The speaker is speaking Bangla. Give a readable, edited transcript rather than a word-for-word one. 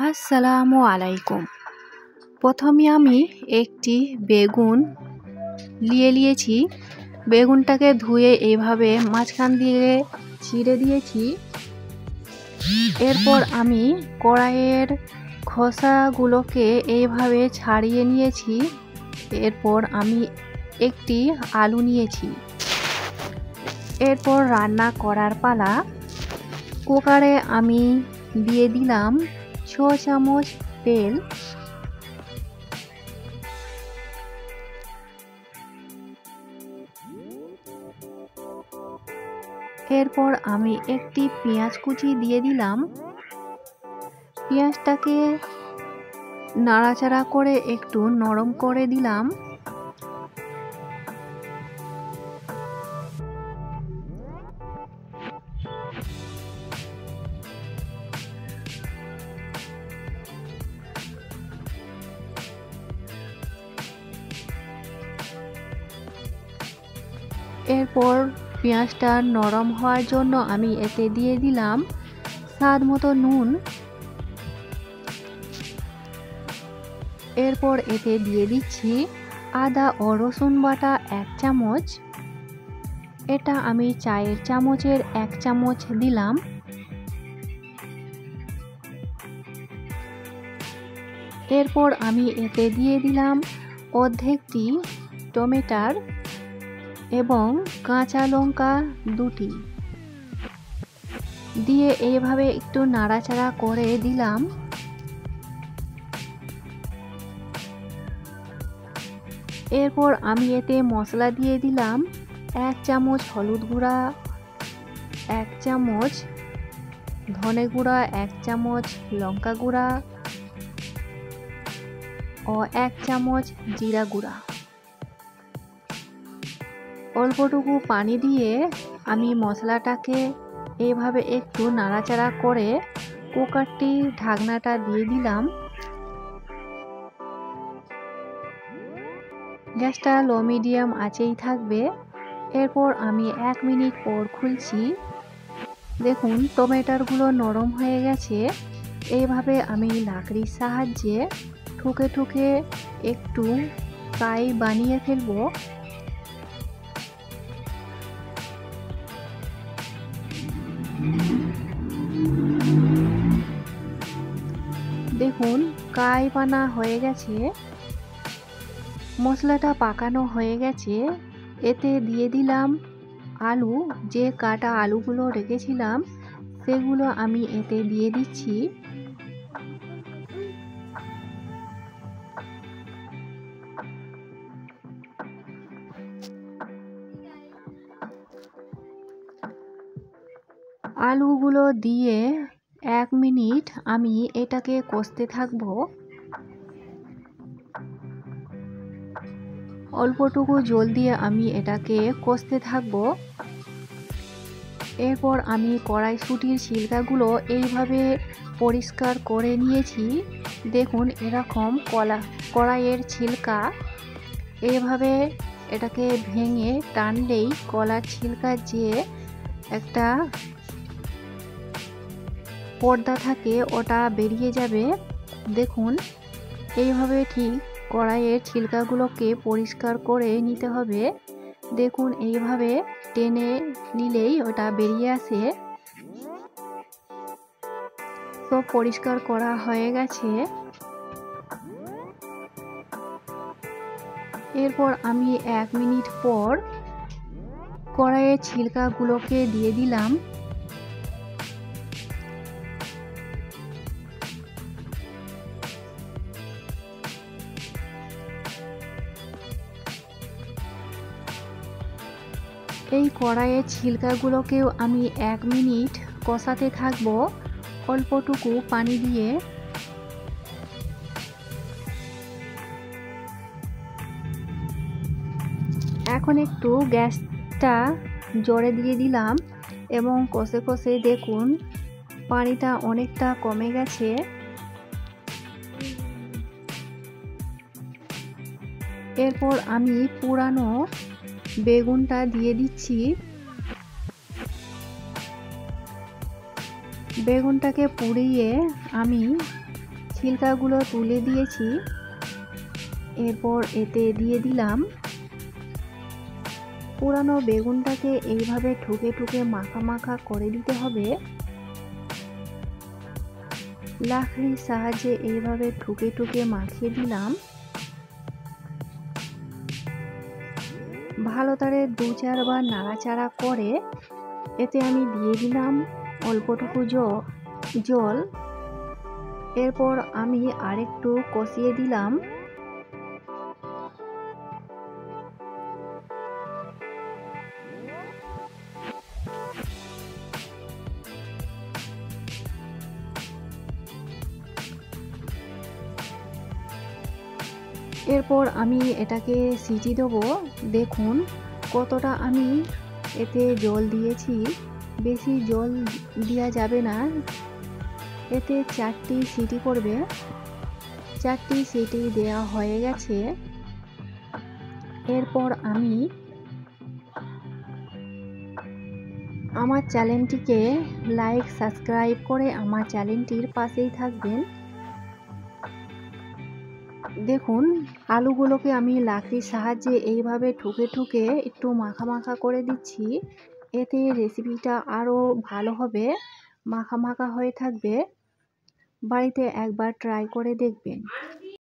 আসসালামু আলাইকুম। প্রথমে আমি একটি বেগুন নিয়েছি। বেগুনটাকে ধুয়ে এইভাবে মাঝখান দিয়ে চিড়ে দিয়েছি। এরপর আমি কড়াইয়ের খোসাগুলোকে এইভাবে ছাড়িয়ে নিয়েছি। এরপর আমি একটি আলু নিয়েছি। এরপর রান্না করার পালা। কুকারে আমি দিয়ে দিলাম 6 চামচ তেল। এরপর আমি একটি পেঁয়াজ কুচি দিয়ে দিলাম। পেঁয়াজটাকে নাড়াচাড়া করে একটু নরম করে দিলাম। এরপর পেঁয়াজটা নরম হওয়ার জন্য আমি এতে দিয়ে দিলাম স্বাদ মতো নুন। এরপর এতে দিয়ে দিচ্ছি আদা ও রসুন বাটা 1 চামচ। এটা আমি চায়ের চামচের 1 চামচ দিলাম। এরপর আমি এতে দিয়ে দিলাম অর্ধেকটি টমেটো এবং কাঁচা লঙ্কা 2টি দিয়ে এইভাবে একটু নাড়াচাড়া করে দিলাম। এরপর আমি এতে মশলা দিয়ে দিলাম 1 চামচ হলুদ গুঁড়া, 1 চামচ ধনে গুঁড়া, 1 চামচ লঙ্কা গুঁড়া ও 1 চামচ জিরা গুঁড়া। অল্পটুকু পানি দিয়ে আমি মশলাটাকে এইভাবে একটু নাড়াচাড়া করে কুকারটি ঢাকনাটা দিয়ে দিলাম। গ্যাসটা লো মিডিয়াম আঁচেই থাকবে। এরপর আমি 1 মিনিট পর খুলছি। দেখুন টমেটোগুলো নরম হয়ে গেছে। এইভাবে আমি লাকড়ির সাহায্যে ঠুকে ঠুকে একটু ফ্রাই বানিয়ে ফেলবো। দেখুন কাই বানা হয়ে গেছে। মশলাটা পাকানো হয়ে গেছে। এতে দিয়ে দিলাম আলু। যে কাটা আলুগুলো রেখেছিলাম সেগুলো আমি এতে দিয়ে দিচ্ছি। আলুগুলো দিয়ে 1 মিনিট আমি এটাকে কষতে থাকবো। অল্পটুকু জল দিয়ে আমি এটাকে কষতে থাকবো। এরপর আমি কড়াইশুঁটির ছিলকাগুলো এইভাবে পরিষ্কার করে নিয়েছি। দেখুন এরকম কড়াইয়ের ছিলকা এইভাবে এটাকে ভেঙে টানলেই কলার ছিলকার যে একটা পর্দা থাকে ওটা বেরিয়ে যাবে। দেখুন এইভাবে ঠিক কড়াইয়ের ছিলকাগুলোকে পরিষ্কার করে নিতে হবে। দেখুন এইভাবে টেনে নিলেই ওটা বেরিয়ে আসে। সব পরিষ্কার করা হয়ে গেছে। এরপর আমি 1 মিনিট পর কড়াইয়ের ছিলকাগুলোকে দিয়ে দিলাম। এই কড়াইয়ের ছিলকাগুলোকেও আমি 1 মিনিট কষাতে থাকবো অল্পটুকু পানি দিয়ে। এখন একটু গ্যাসটা জোরে দিয়ে দিলাম এবং কষে কষে দেখুন পানিটা অনেকটা কমে গেছে। এরপর আমি পুরানো বেগুনটা দিয়ে দিচ্ছি। বেগুনটাকে পুড়িয়ে আমি ছিলকাগুলো তুলে দিয়েছি। এরপর এতে দিয়ে দিলাম পুরানো বেগুনটাকে এইভাবে ঠুকে ঠুকে মাখা মাখা করে দিতে হবে। লাকড়ির সাহায্যে এইভাবে ঠুকে ঠুকে মাখিয়ে দিলাম। ভালো করে 2-4 বার নাড়াচাড়া করে এতে আমি দিয়ে দিলাম অল্পটুকু জল। এরপর আমি আরেকটু কষিয়ে দিলাম। এরপর আমি এটাকে সিটি দেবো। দেখুন কতটা আমি এতে জল দিয়েছি, বেশি জল দেওয়া যাবে না। এতে 4টি সিটি পড়বে। 4টি সিটি দেওয়া হয়ে গেছে। এরপর আমি আমার চ্যানেলটিকে লাইক সাবস্ক্রাইব করে আমার চ্যানেলটির পাশেই থাকবেন। দেখুন আলুগুলোকে আমি লাকড়ির সাহায্যে এইভাবে ঠুকে ঠুকে একটু মাখা মাখা করে দিচ্ছি। এতে রেসিপিটা আরও ভালো হবে, মাখা মাখা হয়ে থাকবে। বাড়িতে একবার ট্রাই করে দেখবেন।